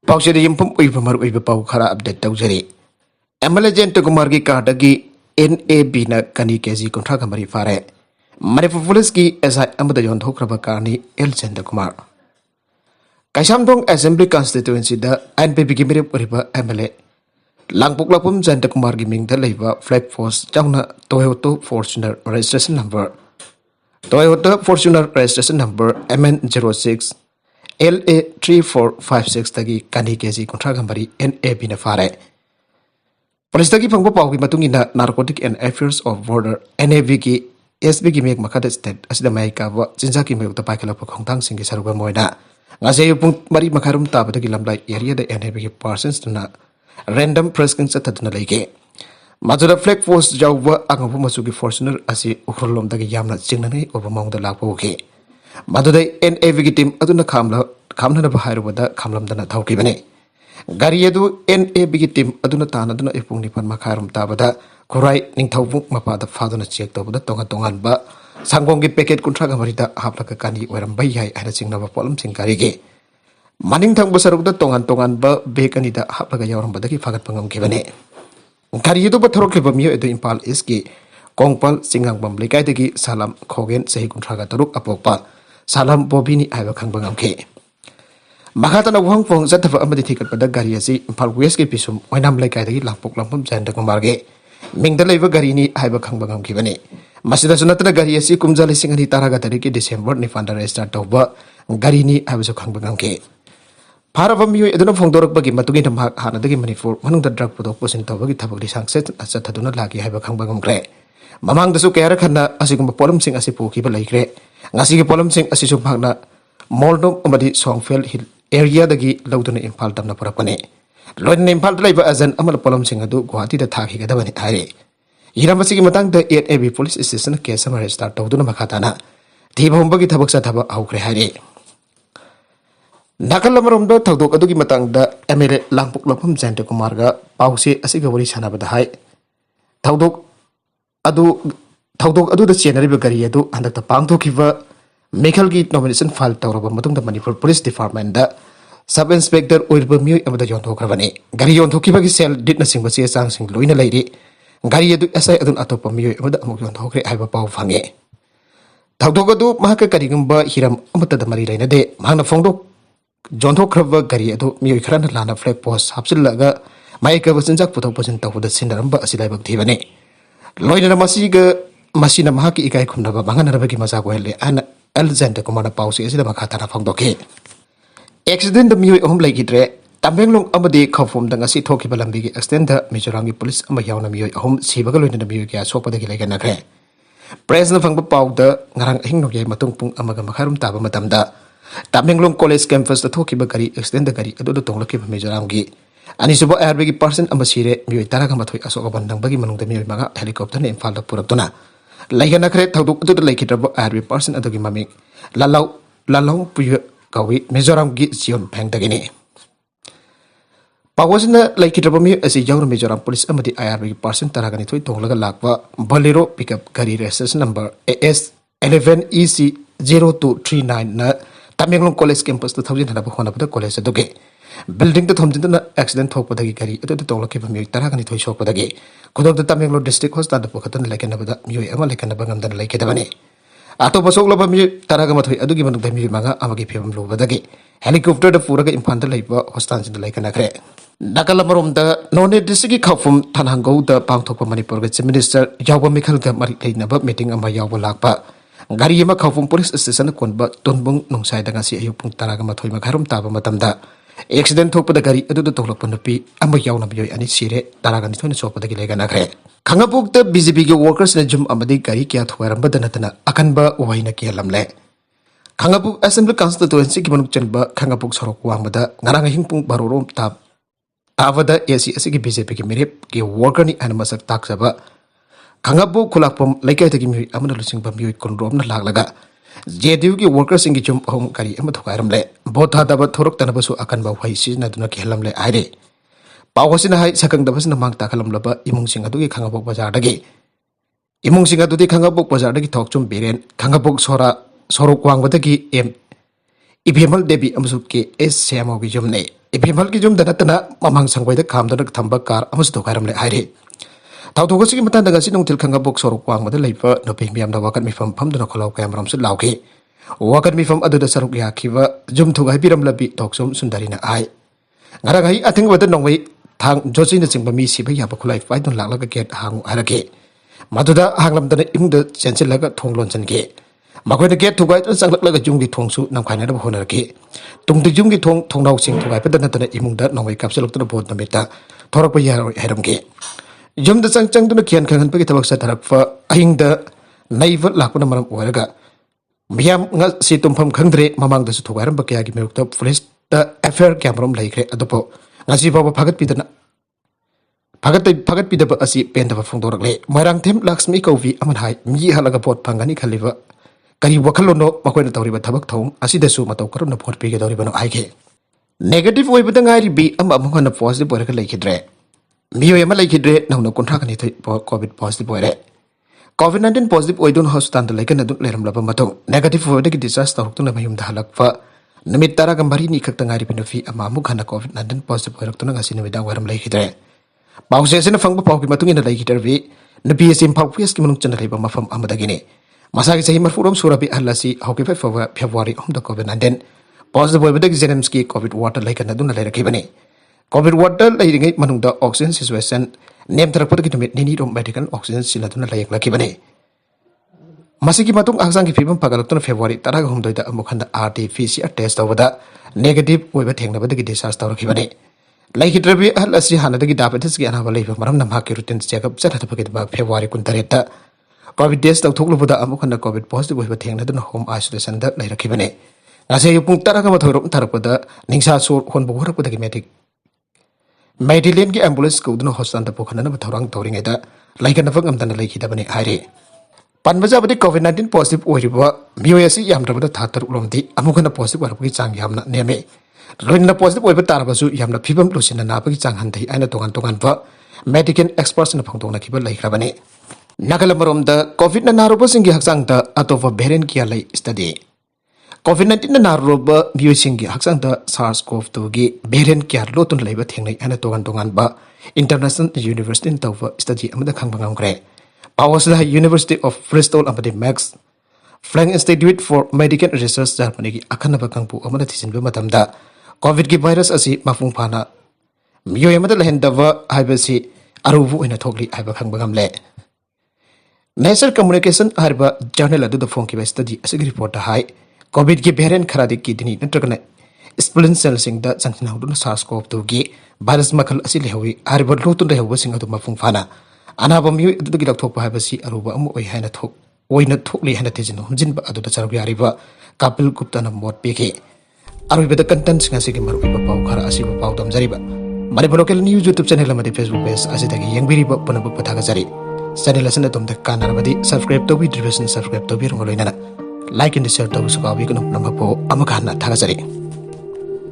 पाउसेरी यंपम उइबा मर उइबा पाउ खरा अपडेट तौजरी एमएलए जयंत कुमार की कार्डगी एनएबी न कनी केजी कुंठा कमरी फारे मणिपुर पुलिस की एसआई अमद योंथोख्रब कारनी L Jayant Kumar Keishamthong assembly constituency द एनपीपी की मेरे परिबा एमएलए लांगपुकलापुम जयंत कुमार की मिंग द लेबा फ्लैग फोर्स चाउना Toyota Fortuner registration number MN06 LA 3456 तगी कनी केजी कुंठा कमरी NAB न फारे पुलिस तगी फंगबो पाउ की मतुंग इन narcotic and affairs of border NAB की SB की मेक मखद स्टेट असिदा माई का व चिंजा की मेक पाइखला खोंथांग सिंह की सरुबा मोइना ngase pung mari makarum tabada ki lamlai area da NAB की persons na random pressing chatadna leike majura flag force jawwa angbu masu की fortuner asi ukhrolom da ki yamna chingnani obamong da lakpo ke madudai NAB की team aduna kamna na bahairuba kamlamdana thawkibane gari adu NAB की team aduna tanaduna ipung nipan makarum tabada kurai ningthawbuk mapada faduna check tawbada tongan ba सांगोंग की packet कुंट्रा गमरिदा हापलक कानी वरम बै हाय आना चिंगनाबा pollen सिंगारिगे morning थंग बसरुदा तोंगान ब बेकनिदा हापलक यावरम बदकी फागत पंगम केबने गारियदो बथरोक के बमियो एदो इंपाल इसकी कोंगपल सिंगांग बम लेकाइदगी सालाम खोगेन सही कुंट्रा गा तरुक अपोकपा सालाम बोबिनी आइबा खंगबंगम के मखातना वहंग फोंग जतफ अमदि थिकत बद गारि असि इंपाल वेस्ट के पिसुम ओइनाम लेकाइदगी लांपोक लांपम जैंद कुमारगे मिंगदा लेबा गारिनी आइबा खंगबंगम केबने मसीदा सुनतना गारी असी कुमजा लिसिंग अनि तारागा तरिके डिसेंबर निफान्दा रेजिस्टर तौबा गारीनी आबसु खंगबंगम के फारबा मियोय एदुना फोंदोरकबगी मतुगी नमहा हानदगी मणिपुर मनुंगदा ड्रग पुदोक पुसिन तौबगी थबगली सांगसेत अचथदुना लागी हाइबा खंगबंगम ग्रे ममांगदसु कयारा खन्ना असिगुम पोलम सिंग असी पोखिबा लैग्रे ngasiगी पोलम सिंग असी सुभागना मोल्डोम अमदि सोंगफेल हिल एरिया दगी लौदुना इंफाल तमना पुरकने लोइन इंफाल दलाइबा अजन अमल पोलम सिंग अदु गुवाहाटी दा थाखिगदबनि हारे हिरामसी की Matang the NAB police station case अमा रजिस्टर तौदुना मखाताना थीबहुंबगी थबक साथबा हौख्रे हारे नाकल अमरोमदो थौदोक अदुगी मतंग द MLA लांगपुक लफम जयंत कुमार गा पाउसे असिगा वरी सानाबदा हाय थौदोक अदु द चेनरिबा गरी अदु हंदक त पांगथोखिबा मेखल की नॉमिनेशन फाइल तौरबा मतुंग द मणिपुर पुलिस डिपार्टमेंट द सब इंस्पेक्टर ओइरबा मियोय अमदा योंथोखरबने गरी योंथोखिबा की सेल डिटना सिंगबा चे चांग सिंग लोइना लैरि गारी अदु एसआई अदुन अतोप मियोय अमदा अमुक योंथोखरे हाइबा पाउ फंगे थौदोक अदु महक करिगुंबा हिरम अमतद मरी लैनदे महना फोंदोक जोंथोखरबा गारी अदु मियोय खराना लाना फ्लैग पोस्ट हापसिलगा माइका बसिनजाक पुथोक पसिन तौबदा सिनरंबा असिलाइबक थीबने लोइना मसीना महकी इकाई खुमनबा मंगनरबगी मजाक वहले अन एल जयंत कुमार पाउसी असिदा मखाताना फोंदोके एक्सीडेंट मियोय अहम लैगिद्रे तमेंगलोंग अमदे खफोम दंगसी थोखिबा लंबी की एक्सटेंड मिजोराम की पुलिस अमा यावना मियोय अहम सिबगा लोइना मियोय क्या सोपदगी लेगनखरे प्रेस न फंगबा पाउदा ngarang ahing noge matung pung amaga makharum taba matamda Tamenglong college campus थोखिबा गरी एक्सटेंड गरी अदुदो तोंगलकिबा मिजोराम की अनिसुबा एयरवे की पर्सन अमा सिरे मियोय तारागा मथोय असोक बंदंगबगी मनुंगदा मियोय मगा हेलीकॉप्टर ने इम्फाल दा पुरबदुना लेगनखरे थौदुक अदुदा लेखिद्रबा एयरवे पर्सन अदुगी ममी लालाउ पुय कवी मिजोराम की जियोन फेंगदगिनी पावसना लाइकिद्रबमी असी यावना मिजोराम पुलिस अमदी IRB की पर्सन तरागनी थोय तोंगलगा लाकवा बोलेरो पिकअप गाड़ी रजिस्ट्रेशन नंबर AS 11EC 0239 न तमेंगलोंग कॉलेज कैंपस तो थौजिन हनबा होनबदा कॉलेज अदुगे बिल्डिंग तो थोमजिनना एक्सीडेंट थोकपदगी गाड़ी अदु तोंगलके मियोय तरागनी थोय सोकपदगी खुदोक तमेंगलोंग डिस्ट्रिक्ट हॉस्पिटल पुखतन लेकनबदा मियोय अमा लेकनबा गमदन लेकेदबने अतोप सोकलबा मियोय तरागा मथोय अदुगी मनुगदा मियोय मगा अमगी फेबम लोबदगी हेलीकॉप्टर द पूरगा इम्फाल द लैबा हॉस्पिटल जिन लेकनखरे नाकल अमरोमदा नोने डिस्ट्रिक्ट की खफुम थानांगौ द पांगथोकपा मणिपुर चीफ मिनिस्टर यावबा मिखल ग मरि लेनबा मीटिंग अमा यावबा लाकपा गारी अमा खफुम पुलिस स्टेशन कोनबा तुनबुंग नुंसाय द ngasi ayuk pung taraga mathoi makharum taba matamda accident thokpa da gari adu tohlokpa nupi amba yawna biyoy ani sire taraga ni thona sopa da gilega nakre khangapuk da BJP के workers ne jum amadi gari kya thwaram badanatana akanba waina ke lamle khangapuk assembly constituency ki manuk chanba khangapuk sorok wangmada ngarang hingpung barorom tab तावदा AC असि की BJP की मेरे के worker नि अन मसक ताकसबा खंगबु खुलाकपम लेकाइतगी मिय अमन लुसिंग बम मिय कोनरोम न लागलगा JDU की वर्कर सिंग की जुम होम करी अम थोकायरमले बोथा दब थोरक तनबसु अकन बा वहाई सिजना दुना केहलमले आइरे पावसिना हाई सकंग दबसना मांग ताखलमलबा इमुंग सिंग अदुगी खंगबु बाजार दगे इमुंग सिंग अदुदी खंगबु बाजार दगी थोकचुम बेरेन खंगबु सोरा सोरो क्वांगबदगी Ibhemal Devi amasuk ke S Semo gi jumne Ibhemal gi jum danatana mamang sangwai da kamdana thamba kar amas to karam le haire tawto gasi mata daga si nongtil khanga bok sorok wang mada leipa no pe miam da wakat mi fam dana kholau kayam ram su lauke wakat mi fam adu da saruk ya khiwa jum thugai biram labi toksum sundari na ai ngara gai athing wada nongwai thang josi na chingba mi si ba ya ba khulai fai don lakla ka get hang arake maduda hanglam dana imda chenchil laga thonglon chan ke makhoi na get thugai tan sanglak laga jung di thongsu nam khaina da honar ke tung di jung di thongnau sing thugai pa dana dana imung da nongwai kapsalok dana bod na meta thorak pa ya heram ke jum da chang duna khian khangan pa ki tabak sa tharak fa ahing da naiva lakuna maram oiraga miam nga si tumpham khangdre mamang da su thugai ram ba kya gi meruk ta police da affair camera laikre adopo ngasi baba phagat pidana phagat pidaba asi pendaba phongdorak le moirang them lakshmi kovi aman hai mi halaga pot phangani khaliba kari wakhalono makoina tawriba thabak thong asida su matau karuna phot pige dawriba no aige negative oi bada ngari bi ama amhana positive boiraka laikhidre miyo yama laikhidre nauna kontra kani thai covid positive boire covid 19 positive oidun hospital da laikana dun leram laba matau negative oi da ki discharge tawrukna mayum da halakfa namit tara gambari ni khakta ngari pinafi ama amukhana covid 19 positive boiraktuna ngasi namida waram laikhidre Pause sina fangba pau ki matung ina lai hitar vi nabi asim pau pias ki manung chana lai ba mafam amadagini masagi sahi marfuram surabi ahlasi hoki fa February da covid 19 positive boy badag zenemski covid water lai kana duna lai rakibani covid water lai ringai manung da oxygen situation nem tarak pada ki tumit nini rom medical oxygen sila duna lai lakibani masigi matung angsang ki fibam pagalak February taraga humdoi da amukhanda RT-PCR test tawada negative boy ba thengna badagi discharge tawrakibani Laikhidrabi ahal asi hanadagi diabetes ki anaba leiba maram namha ki routine checkup chata pakit ba February 13 covid test tawthoklubuda amukhana covid positive oiba thengna dun home isolation da lairakibane ngase yupung taraga mathorom tharakpada ningsa sur honbu horakpada ki Medillion ki ambulance ko dun hospital da pokhana na thorang tawringai da laikana fak amdana laikhidabani haire panbaja badi covid 19 positive oiriba miyoyasi yamdrabada thatar ulomdi amukhana positive warapki chang yamna neme Loina positive oiba tarabasu yamna phibam lusina nabagi chang hanthai aina tongan ba medical experts na phangtong na kiba laikhrabani nagalam da covid na naroba singi haksang da atofa variant kia lai study covid 19 na naroba biosingi haksang da SARS-CoV-2 gi variant kia lotun laiba thengnai aina tongan ba international university tawfa study amada khangbangam kre Pawasla University of Bristol amadi Max Planck Institute for Medical Research Germany gi akhanaba kangpu amada thisinba matamda COVID ki virus asi mafung phana miyo yamada lehendava haibasi arubu ina thokli haiba khangbagam le Nature Communication harba journal adu da phone ki study asigi report hai COVID ki variant kharadi kidney natragana spleen cell sing da changna hudun SARS-CoV-2 gi virus makhal asi lehawi harba lotun lehawa sing adu mafung phana anaba miyo adu gi lakthokpa haibasi aruba amu oi haina thok oina thokli haina tejin humjin ba adu da charbi ariba Kapil Gupta na mot peke Arubeda content ngasi ki maru pau khara asi pau dam jariba mari local news YouTube channel amadi Facebook page asitagi yangbiri ba panabu pathaga jari channel asana tomda kanar badi subscribe to be division subscribe to be rongoloina like and share to sukawi kunum namapo amakana thaga jari